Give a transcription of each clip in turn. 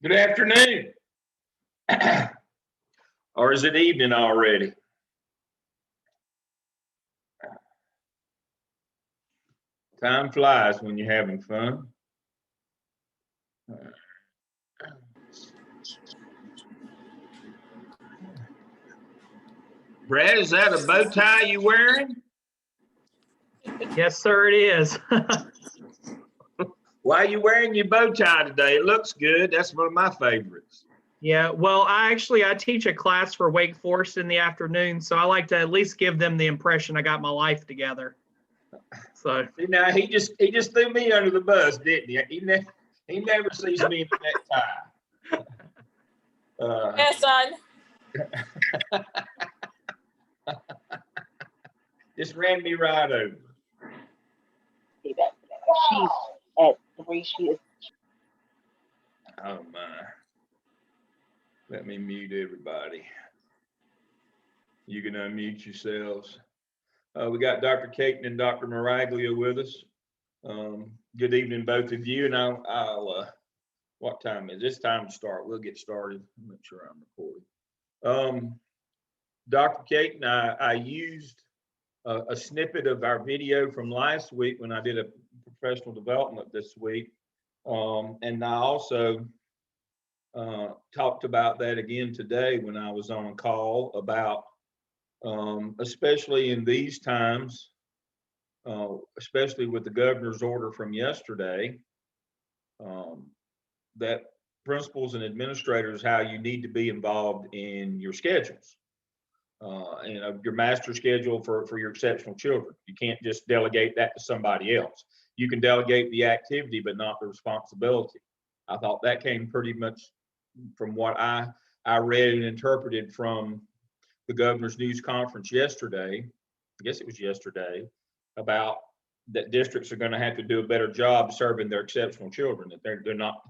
Good afternoon. Or is it evening already? Time flies when you're having fun. Brad, is that a bow tie you wearing? Yes, sir, it is. Why are you wearing your bow tie today? It looks good. That's one of my favorites. Yeah, well, I teach a class for Wake Forest in the afternoon, so I like to at least give them the impression I got my life together. So See, now he just threw me under the bus, didn't he? He never sees me in that tie. Yeah, son. Just ran me right over. She's at 3. She is. Oh my. Let me mute everybody. You can unmute yourselves. We got Dr. Caton and Dr. Maraglia with us. Good evening, both of you. And I'll what time is this? Time to start. We'll get started. Make sure I'm recording. Dr. Caton, I used a snippet of our video from last week when I did a professional development this week. And I also talked about that again today when I was on a call about, especially in these times, especially with the governor's order from yesterday, that principals and administrators, how you need to be involved in your schedules, your master schedule for your exceptional children. You can't just delegate that to somebody else. You can delegate the activity, but not the responsibility. I thought that came pretty much from what I read and interpreted from the governor's news conference yesterday. I guess it was yesterday, about that districts are going to have to do a better job serving their exceptional children. That you're not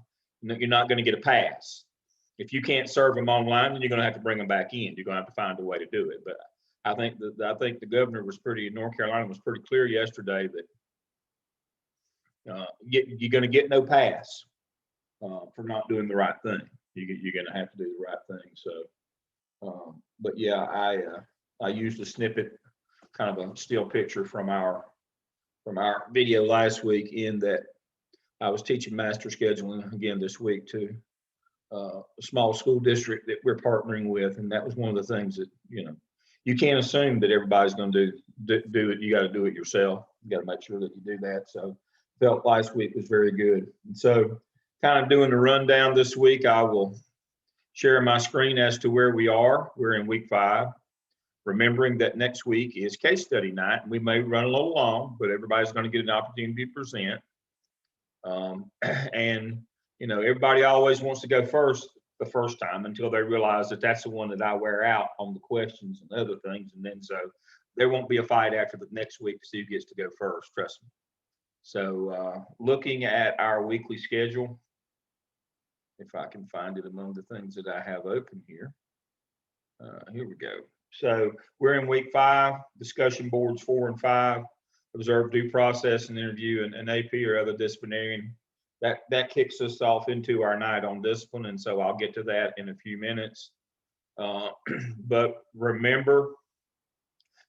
going to get a pass. If you can't serve them online, then you're going to have to bring them back in. You're going to have to find a way to do it. But I think the governor was North Carolina was pretty clear yesterday that you're going to get no pass for not doing the right thing. You're going to have to do the right thing. So, but yeah, I used a snippet, kind of a still picture from our video last week, in that I was teaching master scheduling again this week to a small school district that we're partnering with, and that was one of the things that, you can't assume that everybody's going to do it. You got to do it yourself. You got to make sure that you do that. So felt last week was very good. And so kind of doing the rundown this week, I will share my screen as to where we are. We're in week 5, remembering that next week is case study night. We may run a little long, but everybody's going to get an opportunity to present. And everybody always wants to go first the first time until they realize that that's the one that I wear out on the questions and other things. And then so there won't be a fight after the next week to see who gets to go first, trust me. So looking at our weekly schedule, if I can find it among the things that I have open here. Here we go. So we're in week 5, discussion boards 4 and 5, observe due process and interview and AP or other disciplinarian. That kicks us off into our night on discipline, and so I'll get to that in a few minutes. But remember,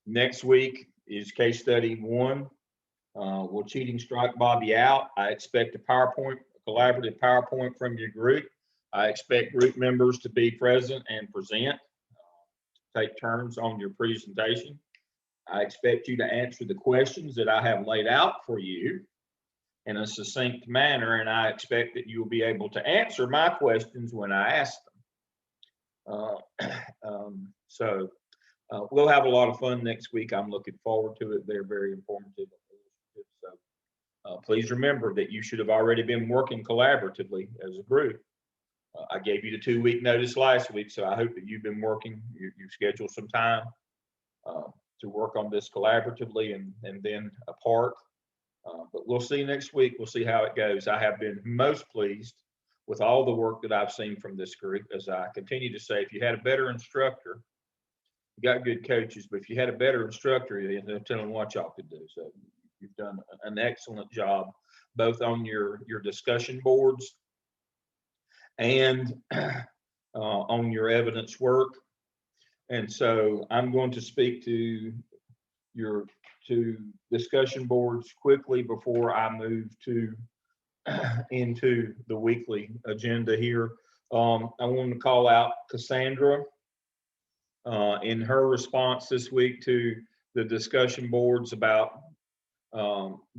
next week is case study 1. Will cheating strike Bobby out? I expect a collaborative PowerPoint from your group. I expect group members to be present and present, take turns on your presentation. I expect you to answer the questions that I have laid out for you in a succinct manner, and I expect that you will be able to answer my questions when I ask them. So we'll have a lot of fun next week. I'm looking forward to it. They're very informative. So please remember that you should have already been working collaboratively as a group. I gave you the 2-week notice last week, so I hope that you've been working. You scheduled some time to work on this collaboratively and then apart. But we'll see next week. We'll see how it goes. I have been most pleased with all the work that I've seen from this group. As I continue to say, if you had a better instructor, you got good coaches, but if you had a better instructor, they'll tell them what y'all could do. So you've done an excellent job, both on your discussion boards and on your evidence work. And so I'm going to speak to your discussion boards quickly before I move to into the weekly agenda here. I want to call out Cassandra in her response this week to the discussion boards about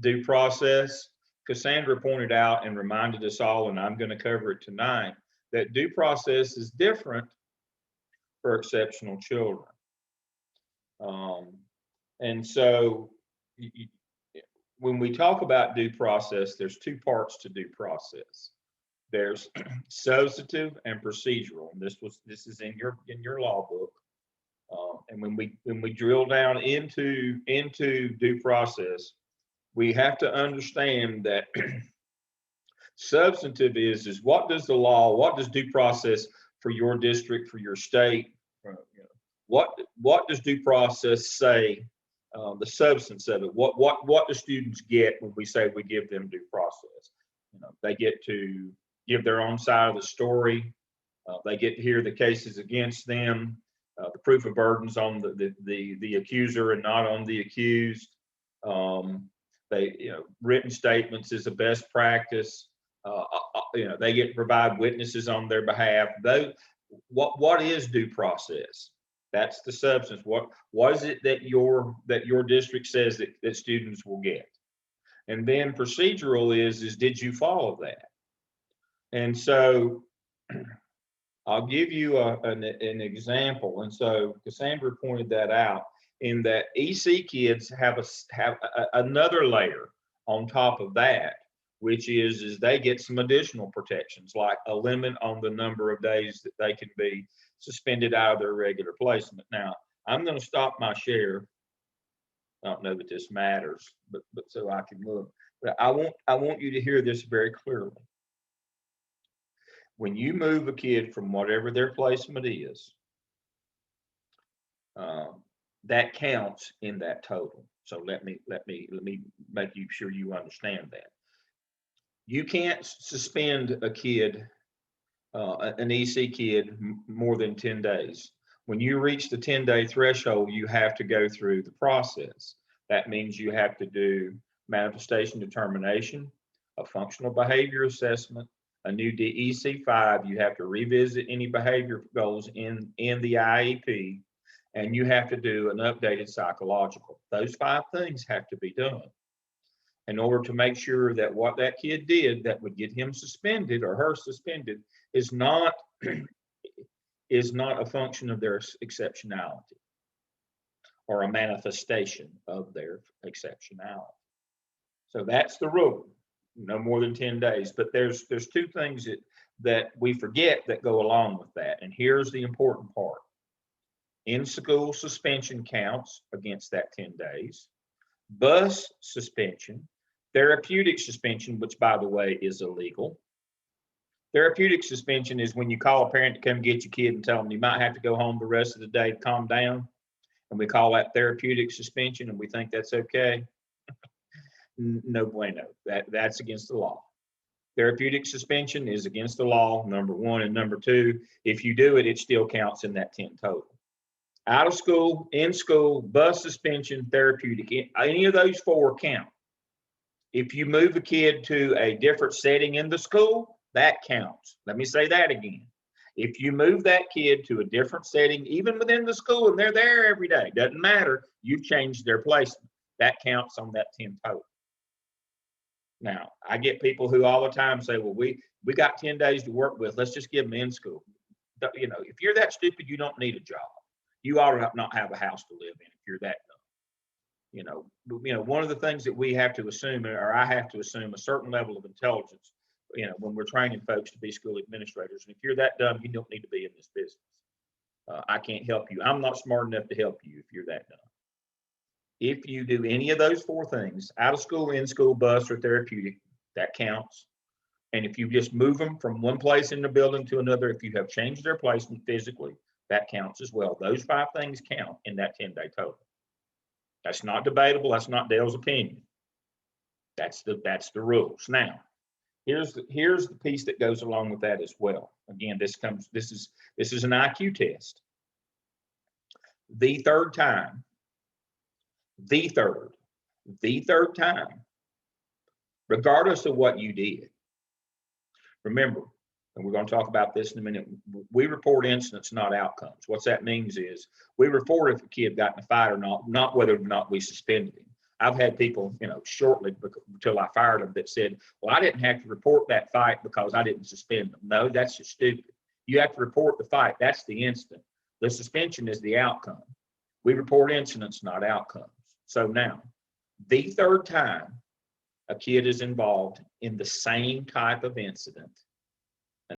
due process. Cassandra pointed out and reminded us all, and I'm going to cover it tonight, that due process is different for exceptional children. And so when we talk about due process, there's two parts to due process. There's substantive and procedural. And this is in your law book. And when we drill down into due process, we have to understand that substantive is what does the law, what does due process for your district, for your state, what does due process say? The substance of it. What do students get when we say we give them due process? They get to give their own side of the story. They get to hear the cases against them. The proof of burdens on the accuser and not on the accused. Written statements is a best practice. They get to provide witnesses on their behalf. What is due process? That's the substance. What is it that your district says that students will get? And then procedural is did you follow that? And so I'll give you an example. And so Cassandra pointed that out, in that EC kids have another layer on top of that, which is they get some additional protections, like a limit on the number of days that they can be suspended out of their regular placement. Now, I'm going to stop my share. I don't know that this matters, but so I can look. But I want you to hear this very clearly. When you move a kid from whatever their placement is, that counts in that total. So let me make you sure you understand that. You can't suspend a kid, an EC kid, more than 10 days. When you reach the 10-day threshold, you have to go through the process. That means you have to do manifestation determination, a functional behavior assessment, a new DEC-5. You have to revisit any behavior goals in the IEP, and you have to do an updated psychological. Those 5 things have to be done in order to make sure that what that kid did that would get him suspended or her suspended is not a function of their exceptionality or a manifestation of their exceptionality. So that's the rule, no more than 10 days. But there's 2 things that we forget that go along with that. And here's the important part. In-school suspension counts against that 10 days. Bus suspension, therapeutic suspension, which by the way is illegal. Therapeutic suspension is when you call a parent to come get your kid and tell them you might have to go home the rest of the day to calm down. And we call that therapeutic suspension, and we think that's okay. No bueno. That's against the law. Therapeutic suspension is against the law, number 1. And number 2, if you do it, it still counts in that 10 total. Out of school, in school, bus suspension, therapeutic, any of those 4 count. If you move a kid to a different setting in the school, that counts. Let me say that again. If you move that kid to a different setting, even within the school, and they're there every day, doesn't matter, you've changed their placement. That counts on that 10 total. Now, I get people who all the time say, well, we got 10 days to work with. Let's just give them in school. If you're that stupid, you don't need a job. You ought to not have a house to live in if you're that dumb. One of the things that we have to assume, or I have to assume, a certain level of intelligence, when we're training folks to be school administrators. And if you're that dumb, you don't need to be in this business. I can't help you. I'm not smart enough to help you if you're that dumb. If you do any of those 4 things, out of school, in school, bus, or therapeutic, that counts. And if you just move them from one place in the building to another, if you have changed their placement physically, that counts as well. Those 5 things count in that 10-day total. That's not debatable. That's not Dale's opinion. That's the rules. Now, Here's the piece that goes along with that as well. Again, this is an IQ test. The third time, the third time, regardless of what you did. Remember, and we're going to talk about this in a minute, we report incidents, not outcomes. What that means is we report if a kid got in a fight or not whether or not we suspended him. I've had people, shortly until I fired them that said, well, I didn't have to report that fight because I didn't suspend them. No, that's just stupid. You have to report the fight. That's the incident. The suspension is the outcome. We report incidents, not outcomes. So now, the third time a kid is involved in the same type of incident,